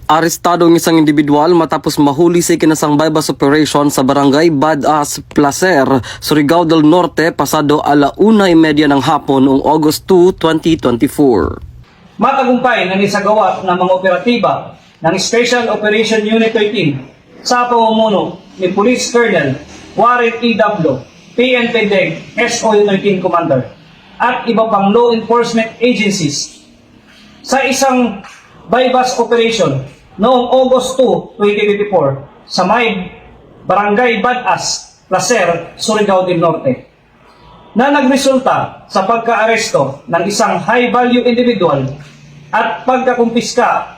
Arestado ang isang individual matapos mahuli sa ikinasang bypass operation sa barangay Badass, Placer, Surigao del Norte pasado 1:30 ng hapon noong August 2, 2024. Matagumpay na nisagawa ng mga operatiba ng Special Operation Unit 13 sa pamumuno ni Police Colonel Warren E. Dablo, PNP DEG SO13 Commander at iba pang law enforcement agencies sa isang bypass operation noong August 2, 2024 sa may Barangay Badass, Placer, Surigao del Norte na nagresulta sa pagka-aresto ng isang high-value individual at pagkakumpiska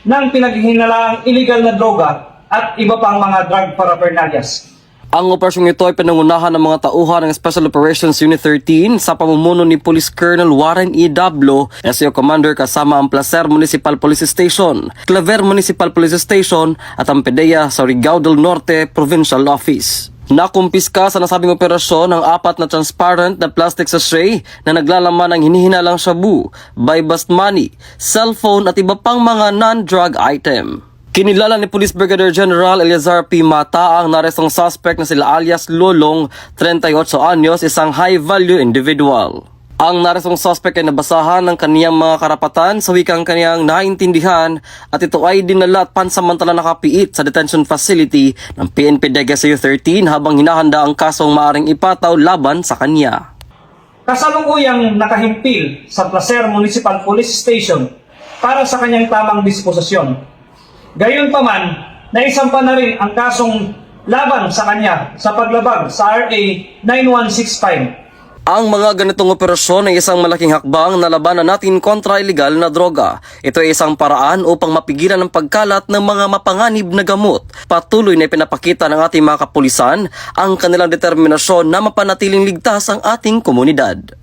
ng pinaghihinalaang illegal na droga at iba pang mga drug paraphernalias. Ang operasyong ito ay pinangunahan ng mga tauhan ng Special Operations Unit 13 sa pamumuno ni Police Colonel Warren E. Dablo, SO Commander kasama ang Placer Municipal Police Station, Claver Municipal Police Station at ang PDEA sa Surigao del Norte Provincial Office. Nakumpiska sa nasabing operasyon ang 4 na transparent na plastic sachet na naglalaman ng hinihinalang shabu, buy-bust money, cellphone at iba pang mga non-drug item. Kinilala ni Police Brigadier General Eleazar P. Mata ang narestong suspect na sila alias Lolong, 38 anyos, isang high-value individual. Ang narestong suspect ay nabasahan ng kaniyang mga karapatan sa wikang kaniyang naintindihan at ito ay dinala at pansamantala nakapiit sa detention facility ng PNP DEG SO13 habang hinahanda ang kasong maaring ipataw laban sa kanya. Kasalukuyang nakahimpil sa Placer Municipal Police Station para sa kanyang tamang disposisyon. Gayunpaman, naisampa na rin ang kasong laban sa kanya sa paglabag sa RA 9165. Ang mga ganitong operasyon ay isang malaking hakbang na labanan natin kontra ilegal na droga. Ito ay isang paraan upang mapigilan ang pagkalat ng mga mapanganib na gamot. Patuloy na ipinapakita ng ating mga kapulisan ang kanilang determinasyon na mapanatiling ligtas ang ating komunidad.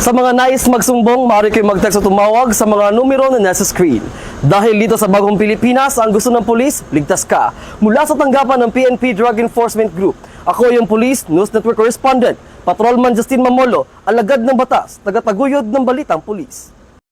Sa mga nais magsumbong, maaari kayo mag-text o tumawag sa mga numero na nasa screen. Dahil dito sa Bagong Pilipinas, ang gusto ng pulis, ligtas ka. Mula sa tanggapan ng PNP Drug Enforcement Group, ako yung Police News Network Correspondent, Patrolman Justin Mamolo, alagad ng batas, tagataguyod ng balitang pulis.